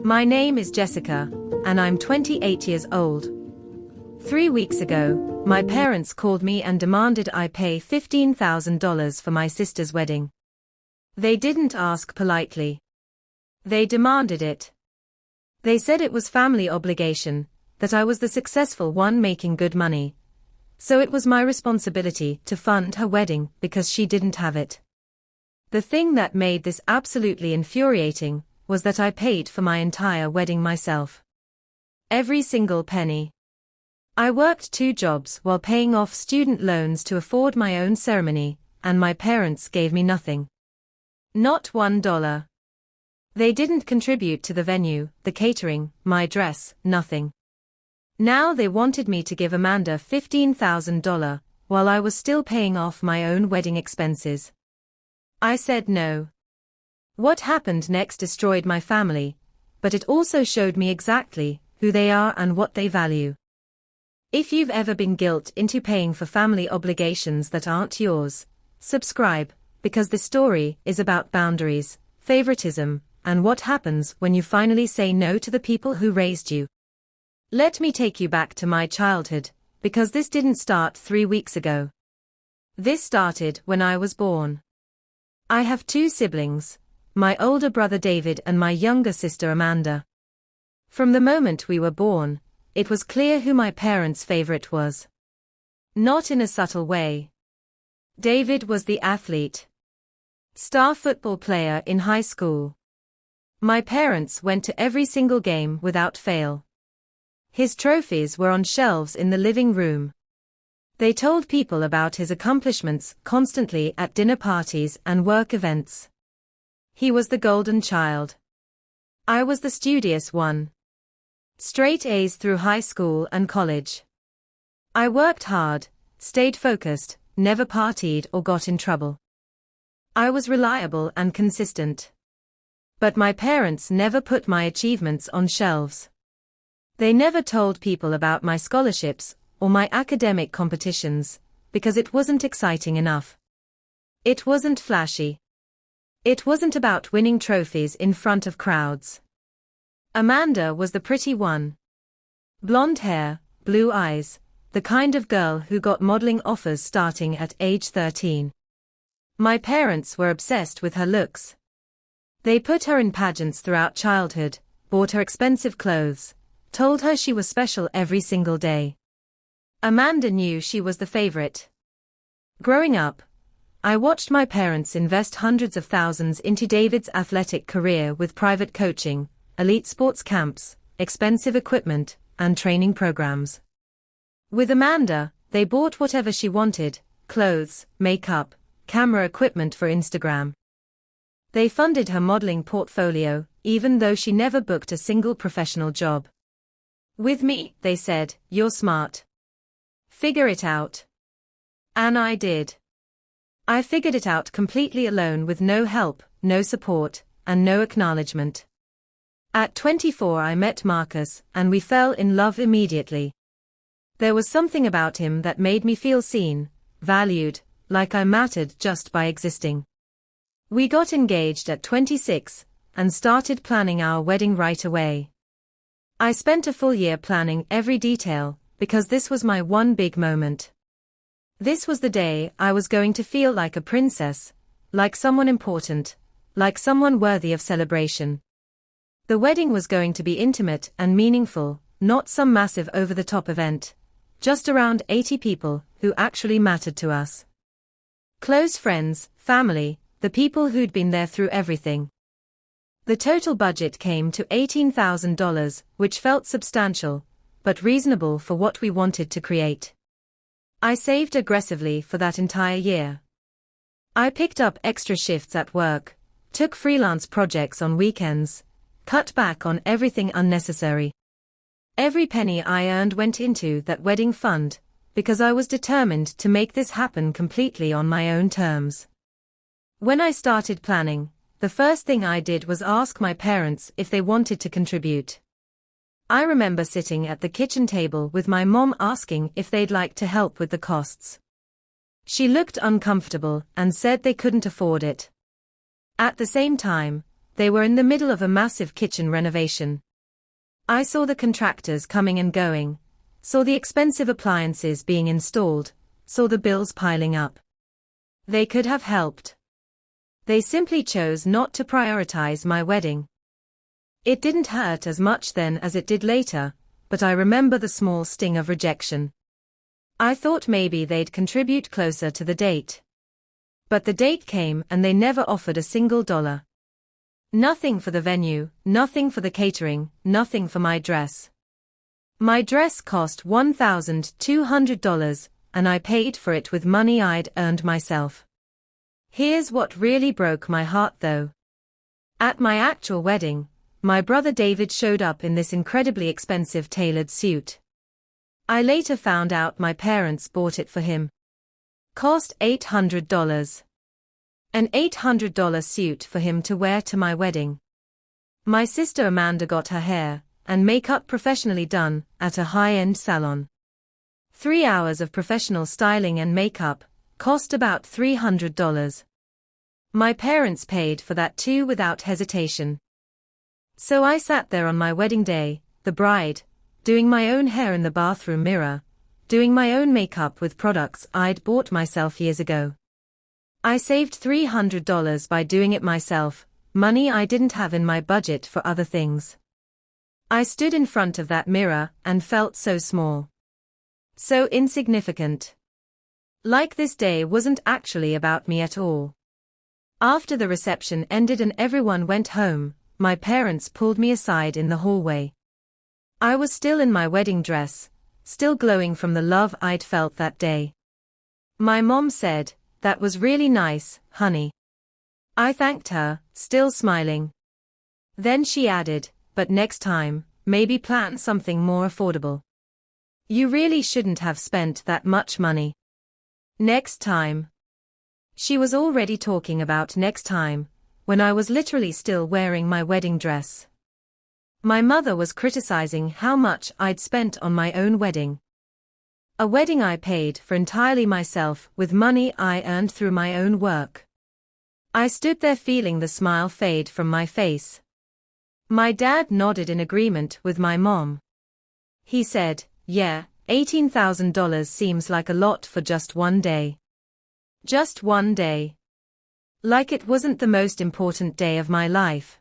My name is Jessica, and I'm 28 years old. 3 weeks ago, my parents called me and demanded I pay $15,000 for my sister's wedding. They didn't ask politely. They demanded it. They said it was family obligation, that I was the successful one making good money. So it was my responsibility to fund her wedding because she didn't have it. The thing that made this absolutely infuriating was that I paid for my entire wedding myself. Every single penny. I worked 2 jobs while paying off student loans to afford my own ceremony, and my parents gave me nothing. Not $1. They didn't contribute to the venue, the catering, my dress, nothing. Now they wanted me to give Amanda $15,000, while I was still paying off my own wedding expenses. I said no. What happened next destroyed my family, but it also showed me exactly who they are and what they value. If you've ever been guilt into paying for family obligations that aren't yours, subscribe, because this story is about boundaries, favoritism, and what happens when you finally say no to the people who raised you. Let me take you back to my childhood, because this didn't start 3 weeks ago. This started when I was born. I have 2 siblings, my older brother David and my younger sister Amanda. From the moment we were born, it was clear who my parents' favorite was. Not in a subtle way. David was the athlete. Star football player in high school. My parents went to every single game without fail. His trophies were on shelves in the living room. They told people about his accomplishments constantly at dinner parties and work events. He was the golden child. I was the studious one. Straight A's through high school and college. I worked hard, stayed focused, never partied or got in trouble. I was reliable and consistent. But my parents never put my achievements on shelves. They never told people about my scholarships or my academic competitions, because it wasn't exciting enough. It wasn't flashy. It wasn't about winning trophies in front of crowds. Amanda was the pretty one. Blonde hair, blue eyes, the kind of girl who got modeling offers starting at age 13. My parents were obsessed with her looks. They put her in pageants throughout childhood, bought her expensive clothes, told her she was special every single day. Amanda knew she was the favorite. Growing up, I watched my parents invest hundreds of thousands into David's athletic career with private coaching, elite sports camps, expensive equipment, and training programs. With Amanda, they bought whatever she wanted: clothes, makeup, camera equipment for Instagram. They funded her modeling portfolio, even though she never booked a single professional job. With me, they said, "You're smart. Figure it out." And I did. I figured it out completely alone with no help, no support, and no acknowledgement. At 24 I met Marcus, and we fell in love immediately. There was something about him that made me feel seen, valued, like I mattered just by existing. We got engaged at 26, and started planning our wedding right away. I spent a full year planning every detail, because this was my one big moment. This was the day I was going to feel like a princess, like someone important, like someone worthy of celebration. The wedding was going to be intimate and meaningful, not some massive over-the-top event, just around 80 people who actually mattered to us. Close friends, family, the people who'd been there through everything. The total budget came to $18,000, which felt substantial, but reasonable for what we wanted to create. I saved aggressively for that entire year. I picked up extra shifts at work, took freelance projects on weekends, cut back on everything unnecessary. Every penny I earned went into that wedding fund, because I was determined to make this happen completely on my own terms. When I started planning, the first thing I did was ask my parents if they wanted to contribute. I remember sitting at the kitchen table with my mom asking if they'd like to help with the costs. She looked uncomfortable and said they couldn't afford it. At the same time, They were in the middle of a massive kitchen renovation. I saw the contractors coming and going, saw the expensive appliances being installed, saw the bills piling up. They could have helped. They simply chose not to prioritize my wedding. It didn't hurt as much then as it did later, but I remember the small sting of rejection. I thought maybe they'd contribute closer to the date. But the date came and they never offered a single dollar. Nothing for the venue, nothing for the catering, nothing for my dress. My dress cost $1,200, and I paid for it with money I'd earned myself. Here's what really broke my heart though. At my actual wedding, my brother David showed up in this incredibly expensive tailored suit. I later found out my parents bought it for him. Cost $800. An $800 suit for him to wear to my wedding. My sister Amanda got her hair and makeup professionally done at a high-end salon. 3 hours of professional styling and makeup cost about $300. My parents paid for that too without hesitation. So I sat there on my wedding day, the bride, doing my own hair in the bathroom mirror, doing my own makeup with products I'd bought myself years ago. I saved $300 by doing it myself, money I didn't have in my budget for other things. I stood in front of that mirror and felt so small. So insignificant. Like this day wasn't actually about me at all. After the reception ended and everyone went home, my parents pulled me aside in the hallway. I was still in my wedding dress, still glowing from the love I'd felt that day. My mom said, "That was really nice, honey." I thanked her, still smiling. Then she added, "But next time, maybe plan something more affordable. You really shouldn't have spent that much money. Next time." She was already talking about next time, when I was literally still wearing my wedding dress. My mother was criticizing how much I'd spent on my own wedding. A wedding I paid for entirely myself with money I earned through my own work. I stood there feeling the smile fade from my face. My dad nodded in agreement with my mom. He said, "Yeah, $18,000 seems like a lot for just one day." Just one day. Like it wasn't the most important day of my life.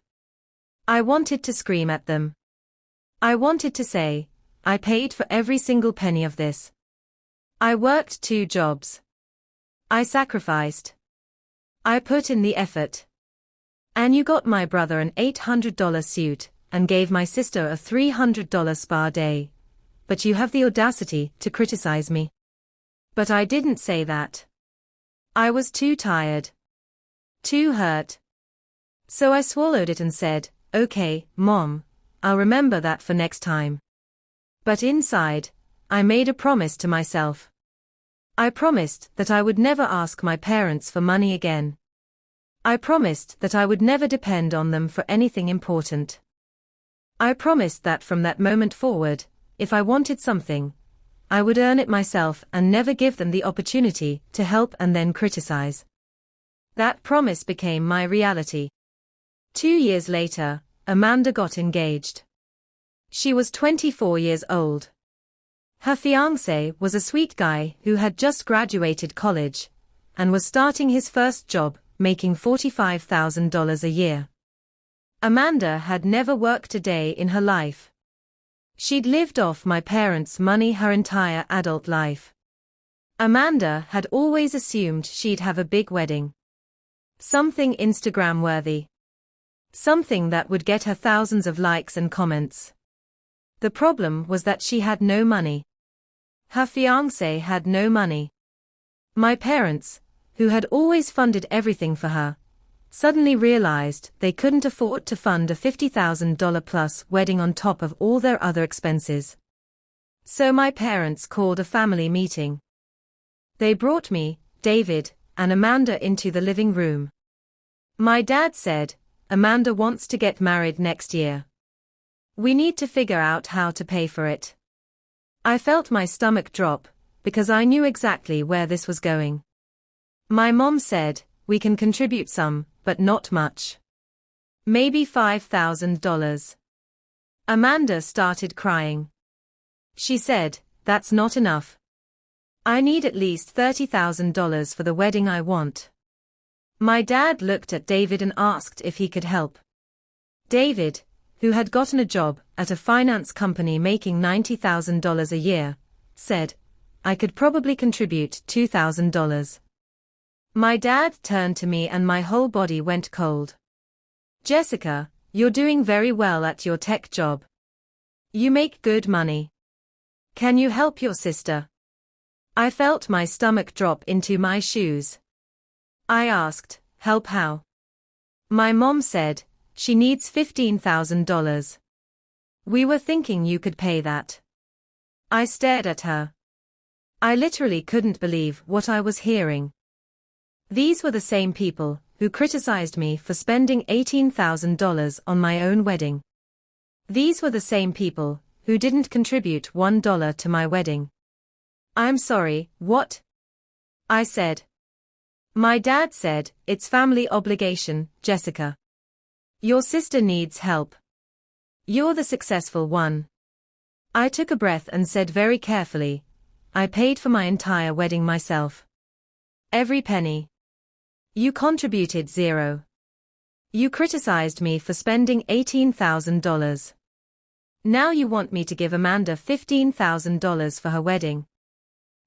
I wanted to scream at them. I wanted to say, "I paid for every single penny of this. I worked 2 jobs. I sacrificed. I put in the effort. And you got my brother an $800 suit, and gave my sister a $300 spa day. But you have the audacity to criticize me." But I didn't say that. I was too tired. Too hurt. So I swallowed it and said, "Okay, Mom, I'll remember that for next time." But inside, I made a promise to myself. I promised that I would never ask my parents for money again. I promised that I would never depend on them for anything important. I promised that from that moment forward, if I wanted something, I would earn it myself and never give them the opportunity to help and then criticize. That promise became my reality. 2 years later, Amanda got engaged. She was 24 years old. Her fiancé was a sweet guy who had just graduated college and was starting his first job, making $45,000 a year. Amanda had never worked a day in her life. She'd lived off my parents' money her entire adult life. Amanda had always assumed she'd have a big wedding. Something Instagram-worthy. Something that would get her thousands of likes and comments. The problem was that she had no money. Her fiancé had no money. My parents, who had always funded everything for her, suddenly realized they couldn't afford to fund a $50,000 plus wedding on top of all their other expenses. So my parents called a family meeting. They brought me, David, and Amanda into the living room. My dad said, "Amanda wants to get married next year. We need to figure out how to pay for it." I felt my stomach drop, because I knew exactly where this was going. My mom said, "We can contribute some, but not much." Maybe $5,000. Amanda started crying. She said, "That's not enough. I need at least $30,000 for the wedding I want." My dad looked at David and asked if he could help. David, who had gotten a job at a finance company making $90,000 a year, said, "I could probably contribute $2,000. My dad turned to me and my whole body went cold. "Jessica, you're doing very well at your tech job. You make good money. Can you help your sister?" I felt my stomach drop into my shoes. I asked, "Help how?" My mom said, "She needs $15,000. We were thinking you could pay that." I stared at her. I literally couldn't believe what I was hearing. These were the same people who criticized me for spending $18,000 on my own wedding. These were the same people who didn't contribute $1 to my wedding. "I'm sorry, what?" I said. My dad said, "It's family obligation, Jessica. Your sister needs help. You're the successful one." I took a breath and said very carefully, "I paid for my entire wedding myself. Every penny. You contributed $0. You criticized me for spending $18,000. Now you want me to give Amanda $15,000 for her wedding."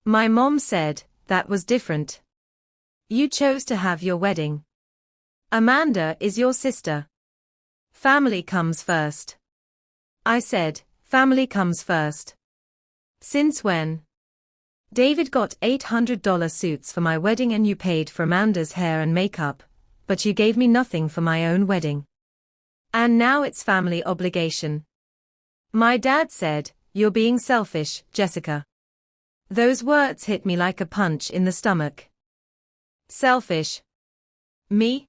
My mom said, "That was different. You chose to have your wedding. Amanda is your sister. Family comes first." I said, "Family comes first. Since when?" "David got $800 suits for my wedding and you paid for Amanda's hair and makeup, but you gave me nothing for my own wedding. And now it's family obligation." My dad said, "You're being selfish, Jessica." Those words hit me like a punch in the stomach. Selfish. Me?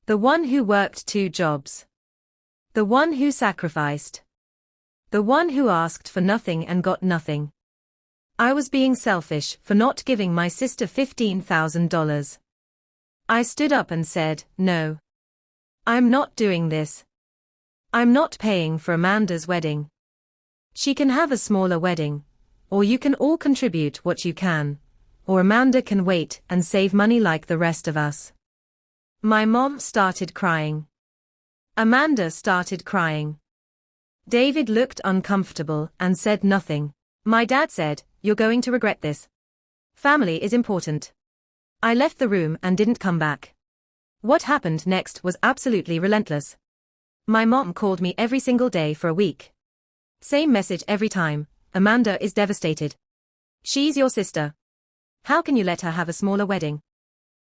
The one who worked 2 jobs. The one who sacrificed. The one who asked for nothing and got nothing. I was being selfish for not giving my sister $15,000. I stood up and said, "No. I'm not doing this. I'm not paying for Amanda's wedding. She can have a smaller wedding, or you can all contribute what you can, or Amanda can wait and save money like the rest of us." My mom started crying. Amanda started crying. David looked uncomfortable and said nothing. My dad said, "You're going to regret this. Family is important." I left the room and didn't come back. What happened next was absolutely relentless. My mom called me every single day for a week. Same message every time, "Amanda is devastated. She's your sister. How can you let her have a smaller wedding?"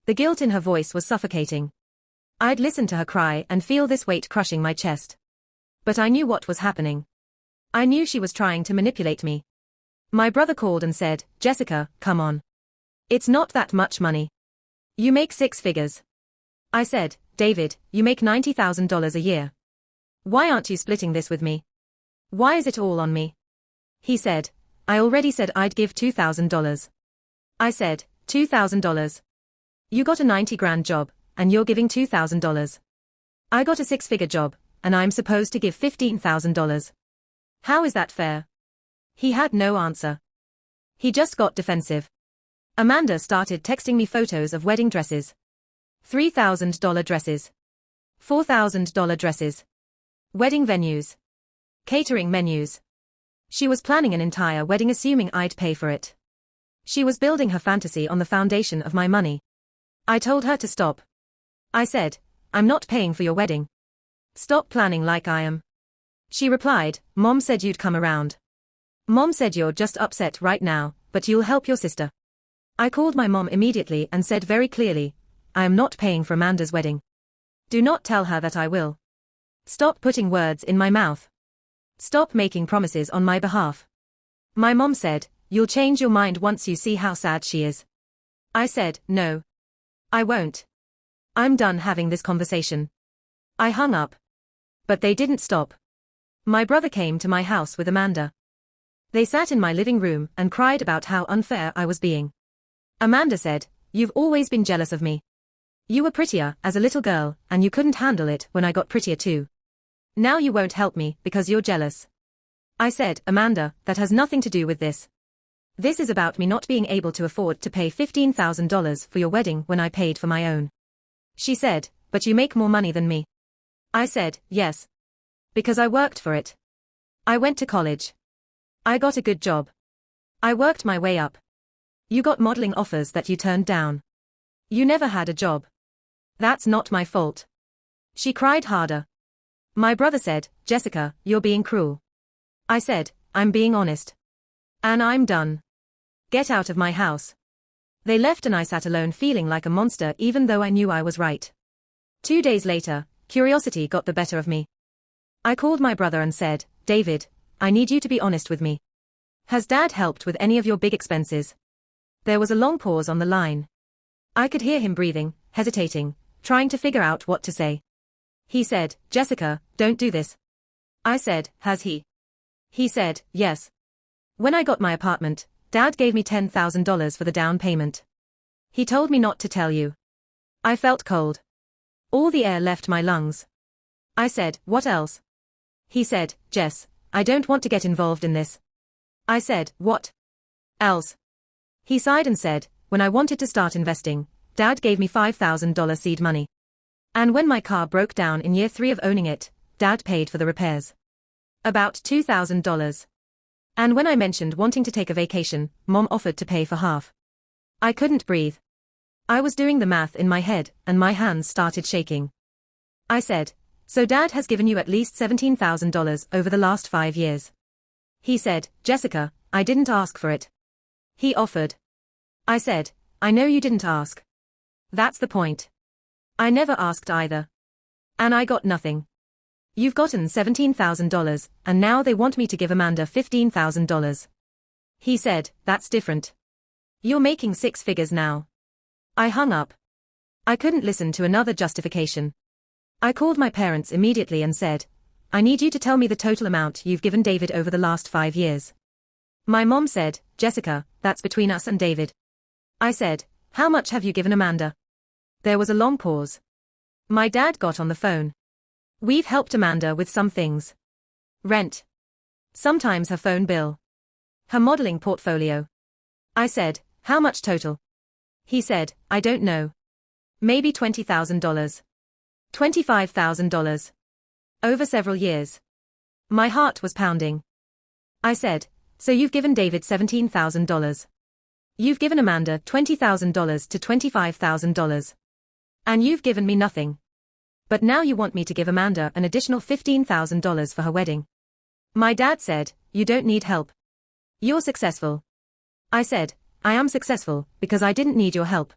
The guilt in her voice was suffocating. I'd listen to her cry and feel this weight crushing my chest. But I knew what was happening. I knew she was trying to manipulate me. My brother called and said, "Jessica, come on. It's not that much money. You make 6 figures. I said, "David, you make $90,000 a year. Why aren't you splitting this with me? Why is it all on me?" He said, "I already said I'd give $2,000. I said, $2,000? You got a 90 grand job, and you're giving $2,000. I got a 6-figure job, and I'm supposed to give $15,000. How is that fair?" He had no answer. He just got defensive. Amanda started texting me photos of wedding dresses. $3,000 dresses. $4,000 dresses. Wedding venues. Catering menus. She was planning an entire wedding assuming I'd pay for it. She was building her fantasy on the foundation of my money. I told her to stop. I said, "I'm not paying for your wedding. Stop planning like I am." She replied, "Mom said you'd come around. Mom said you're just upset right now, but you'll help your sister." I called my mom immediately and said very clearly, "I am not paying for Amanda's wedding. Do not tell her that I will. Stop putting words in my mouth. Stop making promises on my behalf." My mom said, "You'll change your mind once you see how sad she is." I said, "No. I won't. I'm done having this conversation." I hung up. But they didn't stop. My brother came to my house with Amanda. They sat in my living room and cried about how unfair I was being. Amanda said, "You've always been jealous of me. You were prettier as a little girl, and you couldn't handle it when I got prettier too. Now you won't help me because you're jealous. I said, Amanda, that has nothing to do with this. This is about me not being able to afford to pay $15,000 for your wedding when I paid for my own. She said, but you make more money than me. I said, yes. Because I worked for it. I went to college. I got a good job. I worked my way up. You got modeling offers that you turned down. You never had a job. That's not my fault. She cried harder. My brother said, Jessica, you're being cruel. I said, I'm being honest. And I'm done. Get out of my house. They left and I sat alone feeling like a monster even though I knew I was right. 2 days later, curiosity got the better of me. I called my brother and said, David, I need you to be honest with me. Has Dad helped with any of your big expenses? There was a long pause on the line. I could hear him breathing, hesitating, trying to figure out what to say. He said, Jessica, don't do this. I said, has he? He said, yes. When I got my apartment, Dad gave me $10,000 for the down payment. He told me not to tell you. I felt cold. All the air left my lungs. I said, what else? He said, Jess, I don't want to get involved in this. I said, what else? He sighed and said, when I wanted to start investing, Dad gave me $5,000 seed money. And when my car broke down in year 3 of owning it, Dad paid for the repairs. About $2,000. And when I mentioned wanting to take a vacation, Mom offered to pay for half. I couldn't breathe. I was doing the math in my head, and my hands started shaking. I said, so Dad has given you at least $17,000 over the last 5 years. He said, Jessica, I didn't ask for it. He offered. I said, I know you didn't ask. That's the point. I never asked either. And I got nothing. You've gotten $17,000, and now they want me to give Amanda $15,000. He said, that's different. You're making 6 figures now. I hung up. I couldn't listen to another justification. I called my parents immediately and said, I need you to tell me the total amount you've given David over the last 5 years. My mom said, Jessica, that's between us and David. I said, how much have you given Amanda? There was a long pause. My dad got on the phone. We've helped Amanda with some things. Rent. Sometimes her phone bill. Her modeling portfolio. I said, how much total? He said, I don't know. Maybe $20,000. $25,000. Over several years. My heart was pounding. I said, so you've given David $17,000. You've given Amanda $20,000 to $25,000. And you've given me nothing. But now you want me to give Amanda an additional $15,000 for her wedding. My dad said, you don't need help. You're successful. I said, I am successful because I didn't need your help.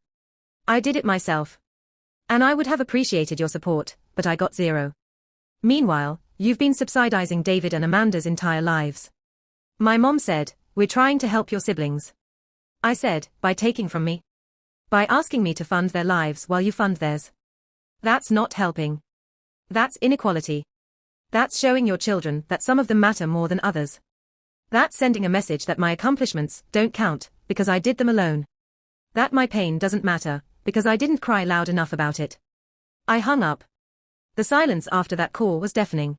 I did it myself. And I would have appreciated your support, but I got zero. Meanwhile, you've been subsidizing David and Amanda's entire lives. My mom said, we're trying to help your siblings. I said, by taking from me. By asking me to fund their lives while you fund theirs. That's not helping. That's inequality. That's showing your children that some of them matter more than others. That's sending a message that my accomplishments don't count, because I did them alone. That my pain doesn't matter, because I didn't cry loud enough about it. I hung up. The silence after that call was deafening.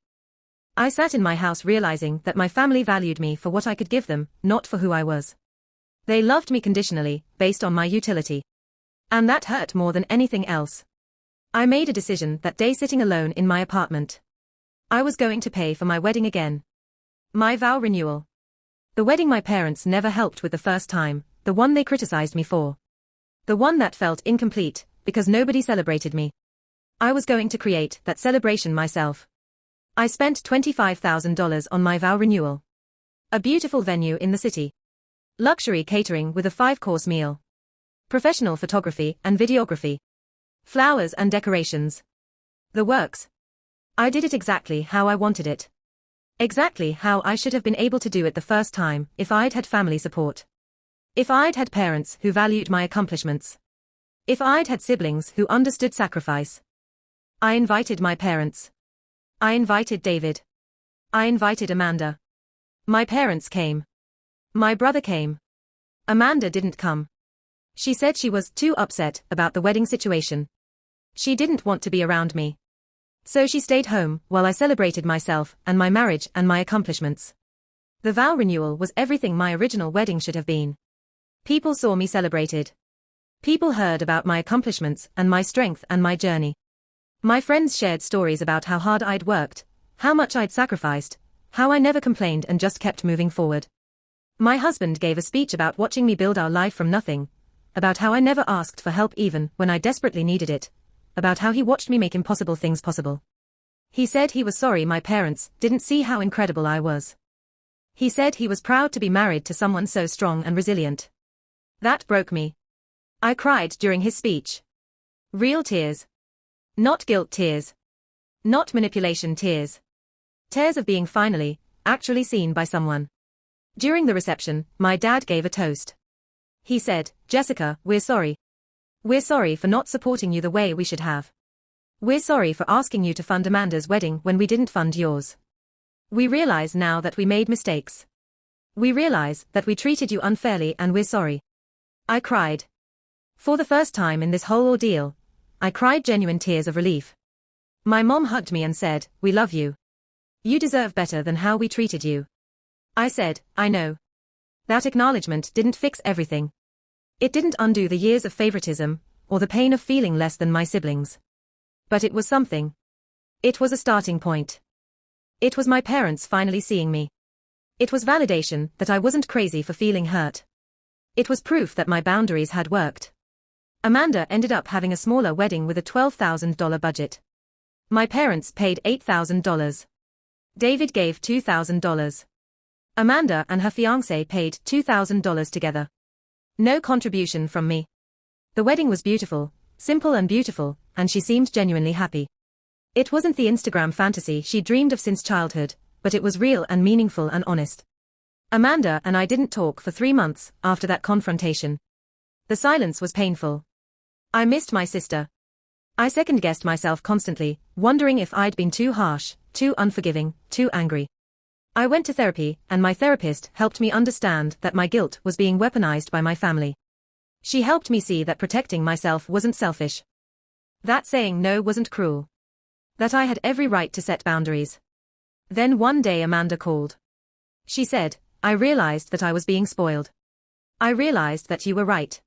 I sat in my house realizing that my family valued me for what I could give them, not for who I was. They loved me conditionally, based on my utility. And that hurt more than anything else. I made a decision that day sitting alone in my apartment. I was going to pay for my wedding again. My vow renewal. The wedding my parents never helped with the first time, the one they criticized me for. The one that felt incomplete, because nobody celebrated me. I was going to create that celebration myself. I spent $25,000 on my vow renewal. A beautiful venue in the city. Luxury catering with a 5-course meal. Professional photography and videography. Flowers and decorations. The works. I did it exactly how I wanted it. Exactly how I should have been able to do it the first time, if I'd had family support. If I'd had parents who valued my accomplishments. If I'd had siblings who understood sacrifice. I invited my parents. I invited David. I invited Amanda. My parents came. My brother came. Amanda didn't come. She said she was too upset about the wedding situation. She didn't want to be around me. So she stayed home while I celebrated myself and my marriage and my accomplishments. The vow renewal was everything my original wedding should have been. People saw me celebrated. People heard about my accomplishments and my strength and my journey. My friends shared stories about how hard I'd worked, how much I'd sacrificed, how I never complained and just kept moving forward. My husband gave a speech about watching me build our life from nothing, about how I never asked for help even when I desperately needed it, about how he watched me make impossible things possible. He said he was sorry my parents didn't see how incredible I was. He said he was proud to be married to someone so strong and resilient. That broke me. I cried during his speech. Real tears. Not guilt tears. Not manipulation tears. Tears of being finally, actually seen by someone. During the reception, my dad gave a toast. He said, "Jessica, we're sorry. We're sorry for not supporting you the way we should have. We're sorry for asking you to fund Amanda's wedding when we didn't fund yours. We realize now that we made mistakes. We realize that we treated you unfairly and we're sorry." I cried. For the first time in this whole ordeal, I cried genuine tears of relief. My mom hugged me and said, "We love you. You deserve better than how we treated you." I said, "I know." That acknowledgement didn't fix everything. It didn't undo the years of favoritism, or the pain of feeling less than my siblings. But it was something. It was a starting point. It was my parents finally seeing me. It was validation that I wasn't crazy for feeling hurt. It was proof that my boundaries had worked. Amanda ended up having a smaller wedding with a $12,000 budget. My parents paid $8,000. David gave $2,000. Amanda and her fiancé paid $2,000 together. No contribution from me. The wedding was beautiful, simple and beautiful, and she seemed genuinely happy. It wasn't the Instagram fantasy she dreamed of since childhood, but it was real and meaningful and honest. Amanda and I didn't talk for 3 months after that confrontation. The silence was painful. I missed my sister. I second-guessed myself constantly, wondering if I'd been too harsh, too unforgiving, too angry. I went to therapy, and my therapist helped me understand that my guilt was being weaponized by my family. She helped me see that protecting myself wasn't selfish. That saying no wasn't cruel. That I had every right to set boundaries. Then one day Amanda called. She said, "I realized that I was being spoiled. I realized that you were right.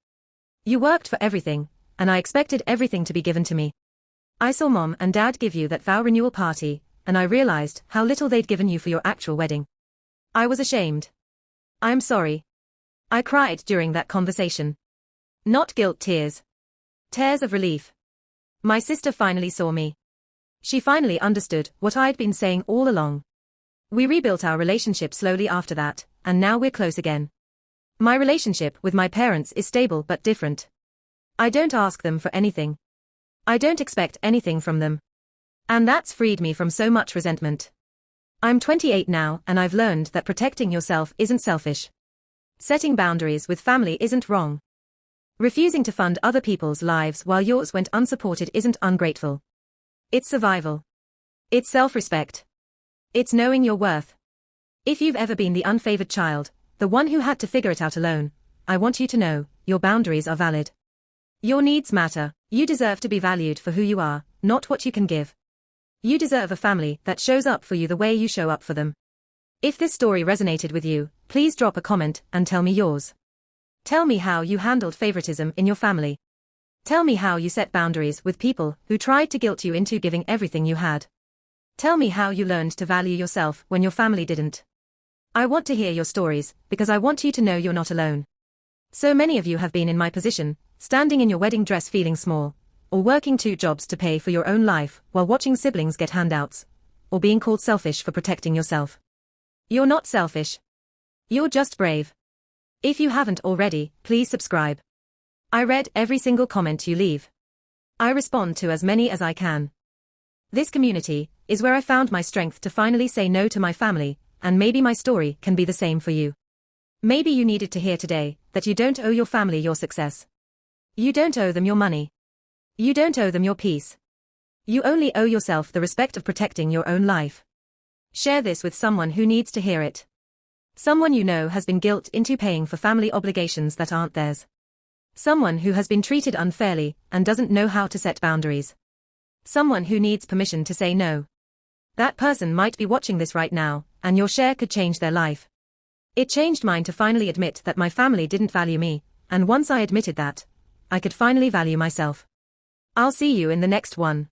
You worked for everything, and I expected everything to be given to me. I saw Mom and Dad give you that vow renewal party, and I realized how little they'd given you for your actual wedding. I was ashamed. I'm sorry." I cried during that conversation. Not guilt tears. Tears of relief. My sister finally saw me. She finally understood what I'd been saying all along. We rebuilt our relationship slowly after that, and now we're close again. My relationship with my parents is stable but different. I don't ask them for anything. I don't expect anything from them. And that's freed me from so much resentment. I'm 28 now and I've learned that protecting yourself isn't selfish. Setting boundaries with family isn't wrong. Refusing to fund other people's lives while yours went unsupported isn't ungrateful. It's survival. It's self-respect. It's knowing your worth. If you've ever been the unfavored child, the one who had to figure it out alone, I want you to know, your boundaries are valid. Your needs matter. You deserve to be valued for who you are, not what you can give. You deserve a family that shows up for you the way you show up for them. If this story resonated with you, please drop a comment and tell me yours. Tell me how you handled favoritism in your family. Tell me how you set boundaries with people who tried to guilt you into giving everything you had. Tell me how you learned to value yourself when your family didn't. I want to hear your stories, because I want you to know you're not alone. So many of you have been in my position, standing in your wedding dress feeling small, or working 2 jobs to pay for your own life while watching siblings get handouts, or being called selfish for protecting yourself. You're not selfish. You're just brave. If you haven't already, please subscribe. I read every single comment you leave. I respond to as many as I can. This community is where I found my strength to finally say no to my family, and maybe my story can be the same for you. Maybe you needed to hear today that you don't owe your family your success. You don't owe them your money. You don't owe them your peace. You only owe yourself the respect of protecting your own life. Share this with someone who needs to hear it. Someone you know has been guilt into paying for family obligations that aren't theirs. Someone who has been treated unfairly and doesn't know how to set boundaries. Someone who needs permission to say no. That person might be watching this right now, and your share could change their life. It changed mine to finally admit that my family didn't value me, and once I admitted that, I could finally value myself. I'll see you in the next one.